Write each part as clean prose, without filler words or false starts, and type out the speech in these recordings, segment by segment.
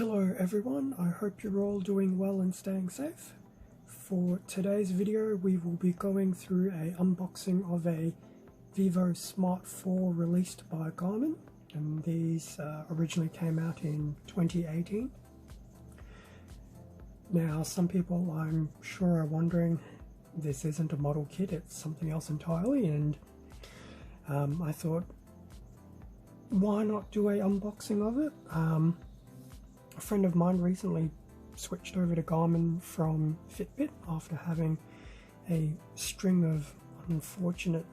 Hello everyone, I hope you're all doing well and staying safe. For today's video we will be going through a unboxing of a Vívosmart 4 released by Garmin, and these originally came out in 2018. Now some people I'm sure are wondering, this isn't a model kit, it's something else entirely, and I thought why not do a unboxing of it. A friend of mine recently switched over to Garmin from Fitbit after having a string of unfortunate,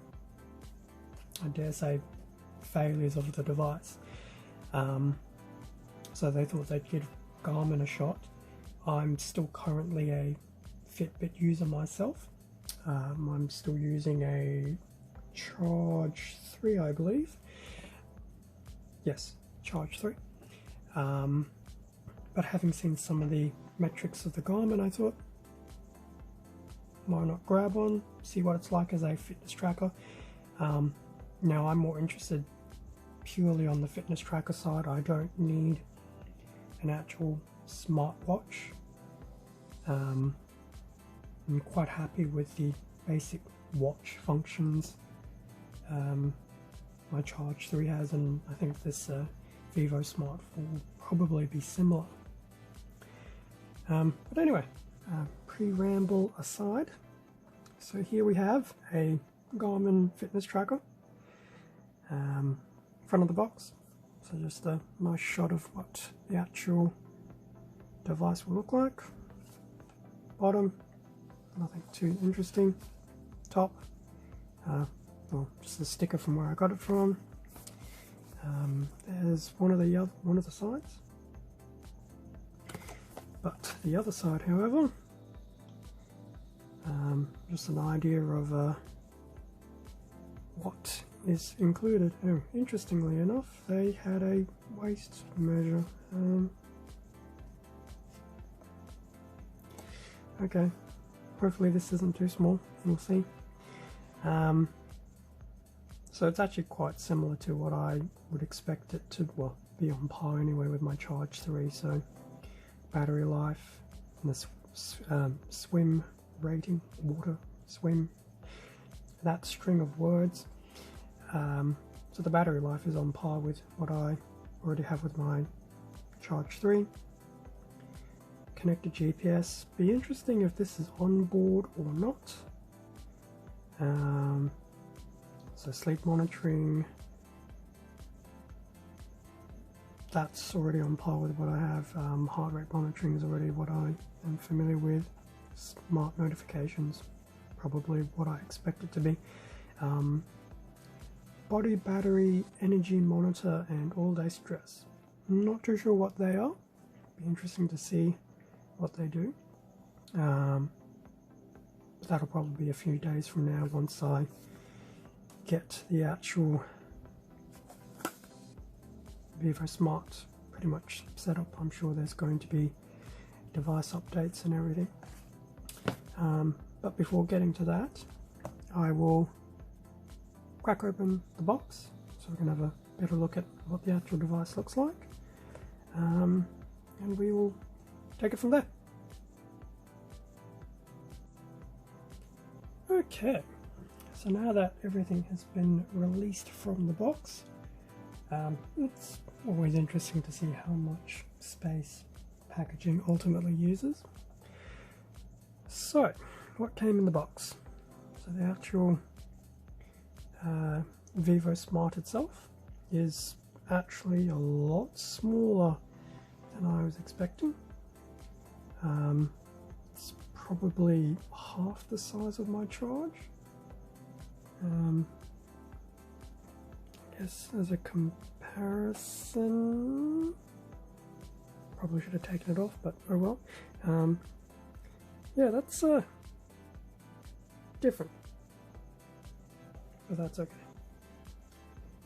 I dare say, failures of the device. So they thought they'd give Garmin a shot. I'm still currently a Fitbit user myself. I'm still using a Charge 3, I believe. Yes, Charge 3. But having seen some of the metrics of the Garmin, I thought, why not grab one, see what it's like as a fitness tracker. Now I'm more interested purely on the fitness tracker side. I don't need an actual smartwatch. I'm quite happy with the basic watch functions my Charge 3 has, and I think this Vívosmart will probably be similar. But anyway, pre-ramble aside, so here we have a Garmin fitness tracker, front of the box, so just a nice shot of what the actual device will look like. Bottom, nothing too interesting. Top, well, just a sticker from where I got it from. There's one of the sides. But the other side, however, just an idea of what is included. Oh, interestingly enough, they had a waist measure. Okay, hopefully this isn't too small, we'll see. So it's actually quite similar to what I would expect it to, well, be on par anyway with my Charge 3, so battery life, and the swim rating, water, swim, that string of words. So the battery life is on par with what I already have with my Charge 3. Connected GPS, be interesting if this is on board or not. So sleep monitoring, that's already on par with what I have. Heart rate monitoring is already what I am familiar with. Smart notifications, probably what I expect it to be. Body, battery, energy monitor, and all-day stress. I'm not too sure what they are. Be interesting to see what they do. But that'll probably be a few days from now once I get the actual Vívosmart pretty much set up. I'm sure there's going to be device updates and everything. But before getting to that, I will crack open the box so we can have a better look at what the actual device looks like, and we will take it from there. Okay, so now that everything has been released from the box, it's always interesting to see how much space packaging ultimately uses. So, what came in the box? So the actual Vívosmart itself is actually a lot smaller than I was expecting. It's probably half the size of my Charge. I guess as a comparison, probably should have taken it off, but oh well. Yeah, that's different, but that's okay,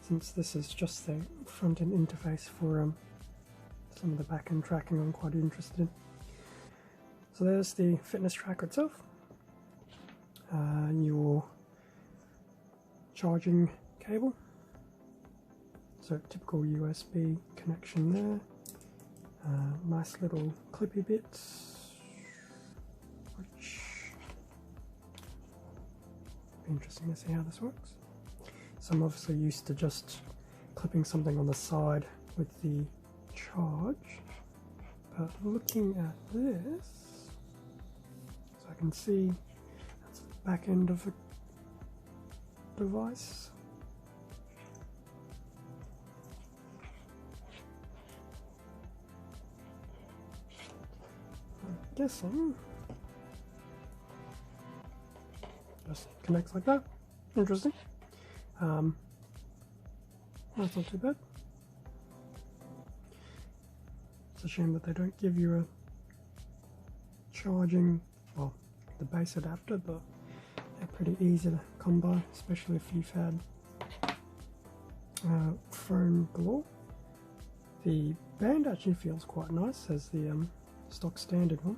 since this is just the front-end interface for some of the back-end tracking I'm quite interested in. So there's the fitness tracker itself, your charging cable, so typical USB connection there, Nice little clippy bits, which be interesting to see how this works. So I'm obviously used to just clipping something on the side with the charge, but looking at this, so I can see that's the back end of a device. I'm guessing just connects like that. Interesting. That's not too bad. It's a shame that they don't give you a charging, well, the base adapter, but they're pretty easy to come by, especially if you've had phone galore. The band actually feels quite nice as the stock standard one.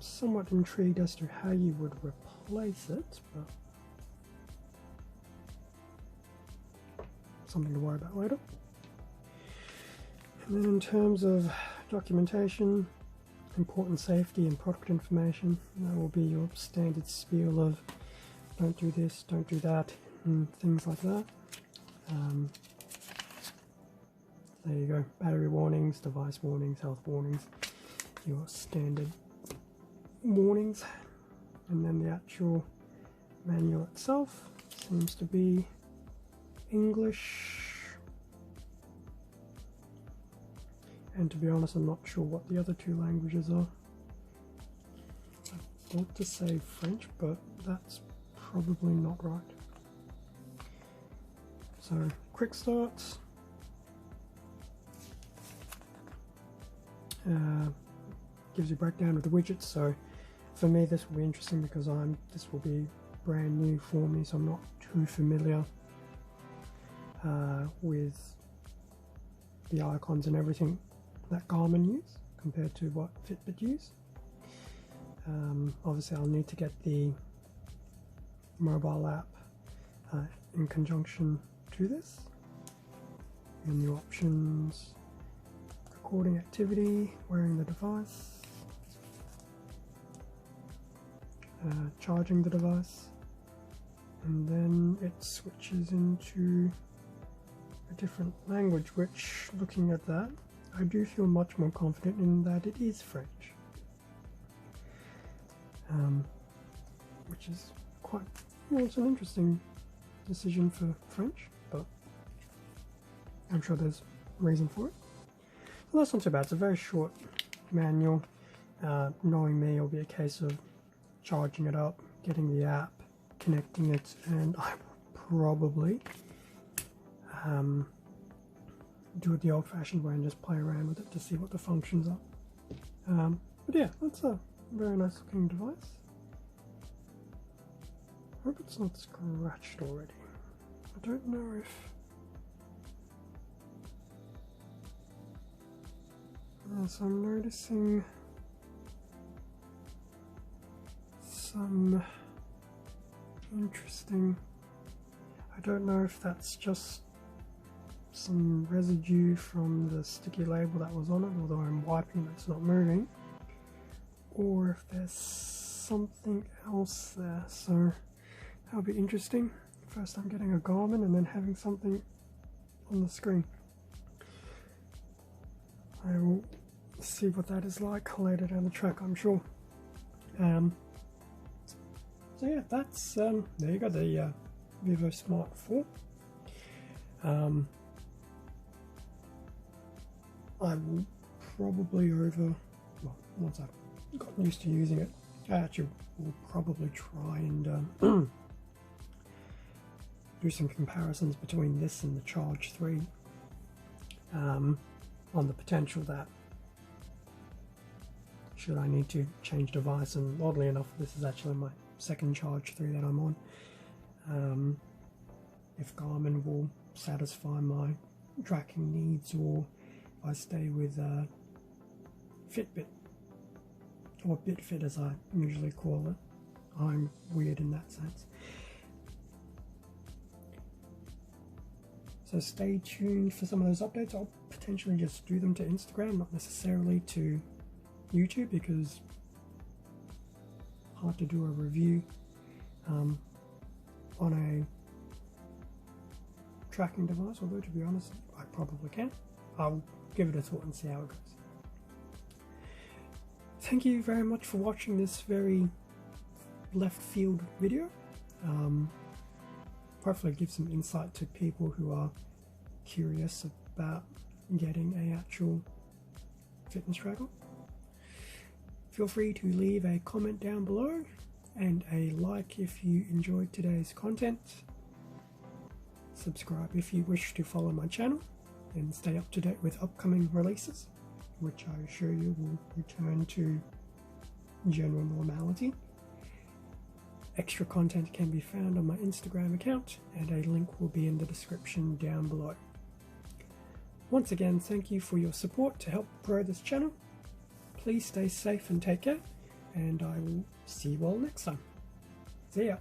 Somewhat intrigued as to how you would replace it, but something to worry about later. And then in terms of documentation, important safety and product information, that will be your standard spiel of don't do this, don't do that, and things like that. There you go, battery warnings, device warnings, health warnings, your standard warnings. And then the actual manual itself seems to be English, and to be honest I'm not sure what the other two languages are. I thought to say French, but that's probably not right. So quick starts, gives you a breakdown of the widgets. So for me this will be interesting because this will be brand new for me, so I'm not too familiar with the icons and everything that Garmin use compared to what Fitbit use. Obviously I'll need to get the mobile app in conjunction to this. Menu options, recording activity, wearing the device, charging the device, and then it switches into a different language, which, looking at that, I do feel much more confident in that it is French, which is quite, well, it's an interesting decision for French, but I'm sure there's reason for it. Well, that's not too bad. It's a very short manual. Knowing me, it'll be a case of charging it up, getting the app, connecting it, and I will probably do it the old-fashioned way and just play around with it to see what the functions are. But yeah, that's a very nice looking device. I hope it's not scratched already. I don't know if... so I'm noticing some interesting... I don't know if that's just some residue from the sticky label that was on it, although I'm wiping it's not moving, or if there's something else there, so that'll be interesting. First I'm getting a Garmin and then having something on the screen. I will see what that is like later down the track, I'm sure. So yeah, that's there you go, the Vívosmart 4. I will probably once I've gotten used to using it, I actually will probably try and do some comparisons between this and the Charge 3 on the potential that should I need to change device, and oddly enough this is actually my second Charge 3 that I'm on, if Garmin will satisfy my tracking needs, or I stay with Fitbit, or BitFit as I usually call it. I'm weird in that sense. So stay tuned for some of those updates. I'll potentially just do them to Instagram, not necessarily to YouTube, because hard to do a review on a tracking device, although to be honest I probably can. I'll give it a thought and see how it goes. Thank you very much for watching this very left field video. Hopefully give some insight to people who are curious about getting an actual fitness tracker. Feel free to leave a comment down below and a like if you enjoyed today's content. Subscribe if you wish to follow my channel and stay up to date with upcoming releases, which I assure you will return to general normality. Extra content can be found on my Instagram account, and a link will be in the description down below. Once again, thank you for your support to help grow this channel. Please stay safe and take care, and I will see you all next time. See ya!